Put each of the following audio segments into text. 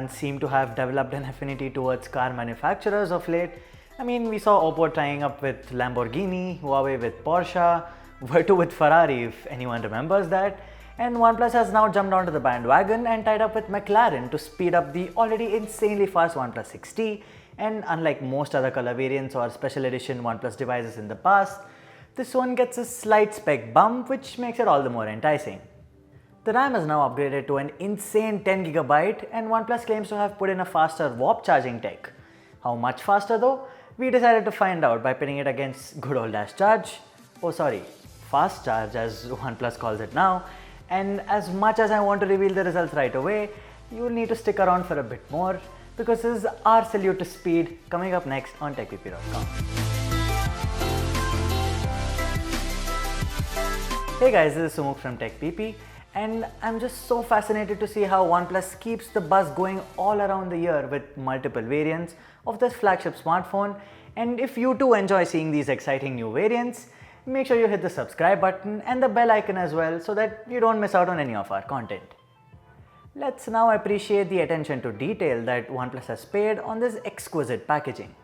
brands seem to have developed an affinity towards car manufacturers of late. I mean, we saw Oppo tying up with Lamborghini, Huawei with Porsche, Vertu with Ferrari if anyone remembers that, and OnePlus has now jumped onto the bandwagon and tied up with McLaren to speed up the already insanely fast OnePlus 6T. And unlike most other color variants or special edition OnePlus devices in the past, this one gets a slight spec bump which makes it all the more enticing. The RAM is now upgraded to an insane 10GB and OnePlus claims to have put in a faster warp charging tech. How much faster though? We decided to find out by pitting it against good old dash charge. Oh sorry, fast charge as OnePlus calls it now. And as much as I want to reveal the results right away, you'll need to stick around for a bit more because this is our salute to speed coming up next on TechPP.com. Hey guys, this is Sumukh from TechPP. And I'm just so fascinated to see how OnePlus keeps the buzz going all around the year with multiple variants of this flagship smartphone. And if you too enjoy seeing these exciting new variants, make sure you hit the subscribe button and the bell icon as well so that you don't miss out on any of our content. Let's now appreciate the attention to detail that OnePlus has paid on this exquisite packaging.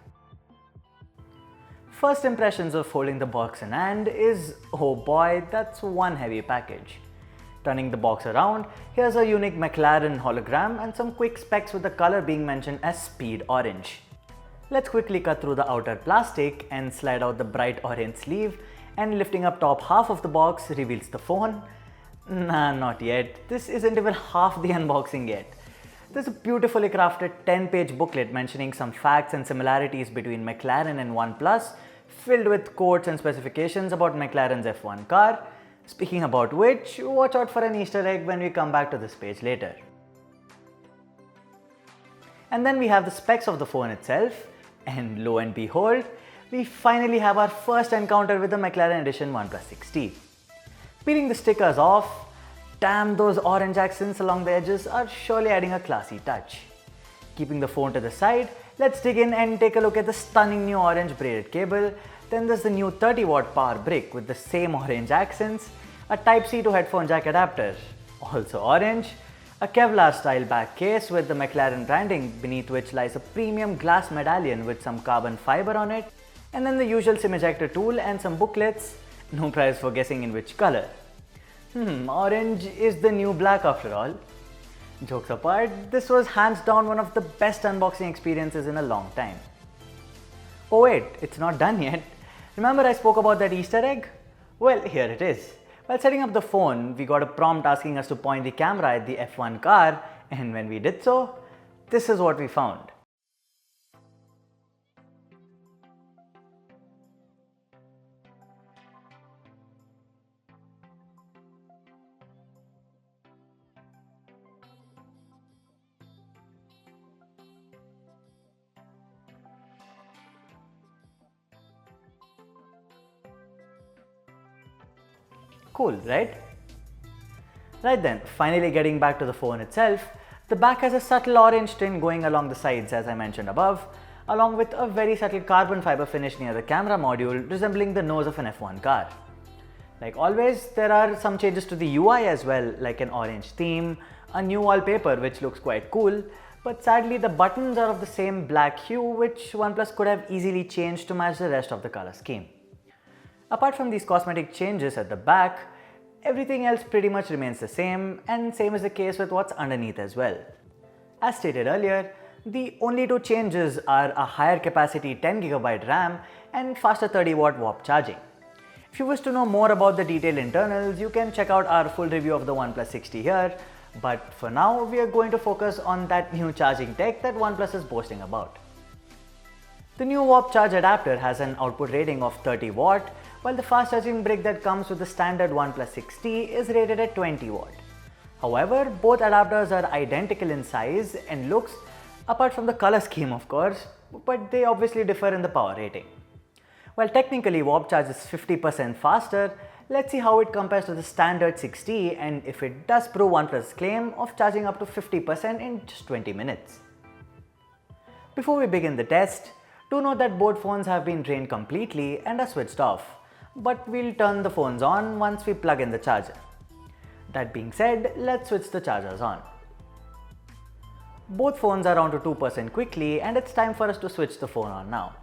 First impressions of holding the box in hand is, oh boy, that's one heavy package. Turning the box around, here's a unique McLaren hologram and some quick specs with the color being mentioned as Speed Orange. Let's quickly cut through the outer plastic and slide out the bright orange sleeve, and lifting up top half of the box reveals the phone. Nah, not yet. This isn't even half the unboxing yet. There's a beautifully crafted 10-page booklet mentioning some facts and similarities between McLaren and OnePlus, filled with quotes and specifications about McLaren's F1 car. Speaking about which, watch out for an Easter egg when we come back to this page later. And then we have the specs of the phone itself, and lo and behold, we finally have our first encounter with the McLaren Edition OnePlus 6T. Peeling the stickers off, damn, those orange accents along the edges are surely adding a classy touch. Keeping the phone to the side, let's dig in and take a look at the stunning new orange braided cable. Then there's the new 30-watt power brick with the same orange accents, a Type-C to headphone jack adapter, also orange, a Kevlar style back case with the McLaren branding beneath which lies a premium glass medallion with some carbon fiber on it, and then the usual SIM ejector tool and some booklets, no prize for guessing in which color. Orange is the new black after all. Jokes apart, this was hands down one of the best unboxing experiences in a long time. Oh wait, it's not done yet. Remember I spoke about that Easter egg? Well, here it is. While setting up the phone, we got a prompt asking us to point the camera at the F1 car, and when we did so, this is what we found. Cool, right? Right then, finally getting back to the phone itself, the back has a subtle orange tint going along the sides as I mentioned above, along with a very subtle carbon fiber finish near the camera module resembling the nose of an F1 car. Like always, there are some changes to the UI as well, like an orange theme, a new wallpaper which looks quite cool, but sadly the buttons are of the same black hue which OnePlus could have easily changed to match the rest of the color scheme. Apart from these cosmetic changes at the back, everything else pretty much remains the same, and same is the case with what's underneath as well. As stated earlier, the only two changes are a higher capacity 10GB RAM and faster 30-watt warp charging. If you wish to know more about the detailed internals, you can check out our full review of the OnePlus 6T here, but for now we are going to focus on that new charging tech that OnePlus is boasting about. The new warp charge adapter has an output rating of 30 watt, while the fast charging brick that comes with the standard OnePlus 6T is rated at 20 watt. However, both adapters are identical in size and looks, apart from the color scheme of course, but they obviously differ in the power rating. While technically warp charge is 50% faster, let's see how it compares to the standard 6T and if it does prove OnePlus' claim of charging up to 50% in just 20 minutes. Before we begin the test, do note that both phones have been drained completely and are switched off, but we'll turn the phones on once we plug in the charger. That being said, let's switch the chargers on. Both phones are on to 2% quickly, and it's time for us to switch the phone on now.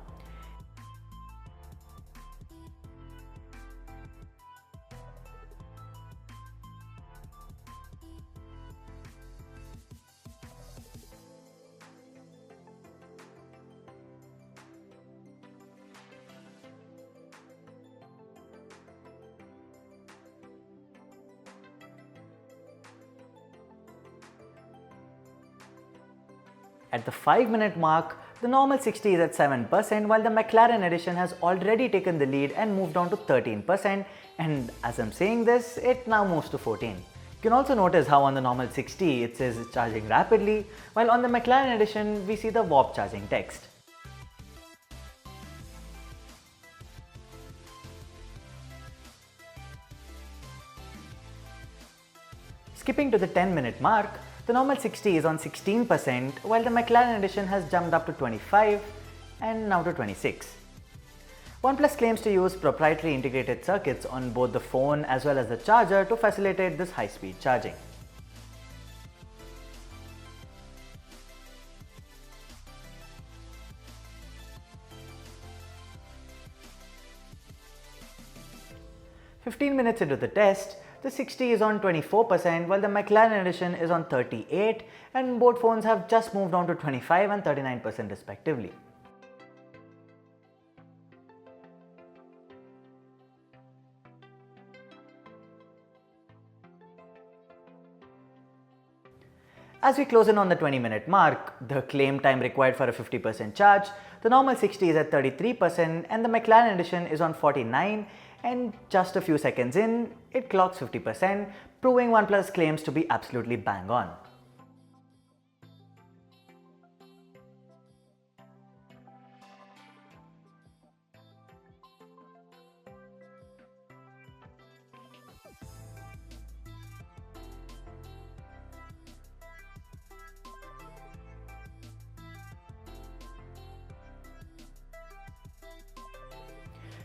At the 5-minute mark, the normal 60 is at 7%, while the McLaren Edition has already taken the lead and moved on to 13%, and as I'm saying this, it now moves to 14%. You can also notice how on the normal 60 it says it's charging rapidly, while on the McLaren Edition we see the warp charging text. Skipping to the 10-minute mark, the normal 60 is on 16%, while the McLaren Edition has jumped up to 25% and now to 26%. OnePlus claims to use proprietary integrated circuits on both the phone as well as the charger to facilitate this high-speed charging. "15 minutes into the test, the 60 is on 24%, while the McLaren Edition is on 38%, and both phones have just moved on to 25% and 39% respectively. As we close in on the 20-minute mark, the claim time required for a 50% charge, the normal 60 is at 33% and the McLaren Edition is on 49%, and just a few seconds in, it clocks 50%, proving OnePlus claims to be absolutely bang on.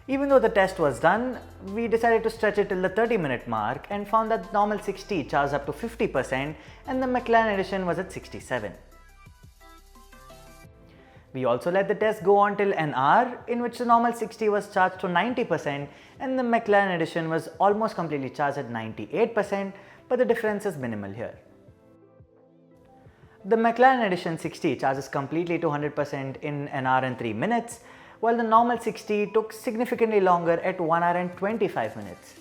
Even though the test was done, we decided to stretch it till the 30-minute mark and found that the normal 60 charged up to 50% and the McLaren Edition was at 67%. We also let the test go on till an hour, in which the normal 60 was charged to 90% and the McLaren Edition was almost completely charged at 98%, but the difference is minimal here. The McLaren Edition 60 charges completely to 100% in an hour and 3 minutes, while the normal 60 took significantly longer at 1 hour and 25 minutes.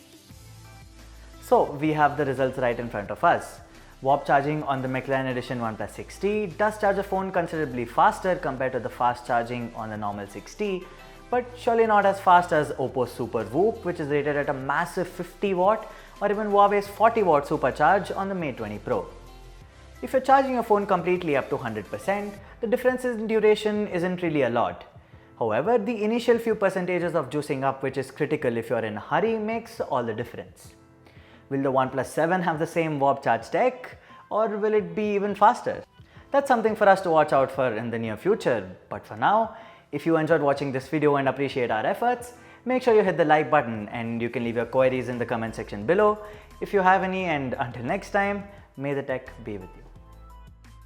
So we have the results right in front of us. Warp charging on the McLaren Edition OnePlus 60 does charge a phone considerably faster compared to the fast charging on the normal 60, but surely not as fast as Oppo's Super Whoop, which is rated at a massive 50 watt, or even Huawei's 40 watt supercharge on the Mate 20 Pro. If you're charging your phone completely up to 100%, the difference in duration isn't really a lot. However, the initial few percentages of juicing up, which is critical if you're in a hurry, makes all the difference. Will the OnePlus 7 have the same warp charge tech, or will it be even faster? That's something for us to watch out for in the near future, but for now, if you enjoyed watching this video and appreciate our efforts, make sure you hit the like button and you can leave your queries in the comment section below if you have any, and until next time, may the tech be with you.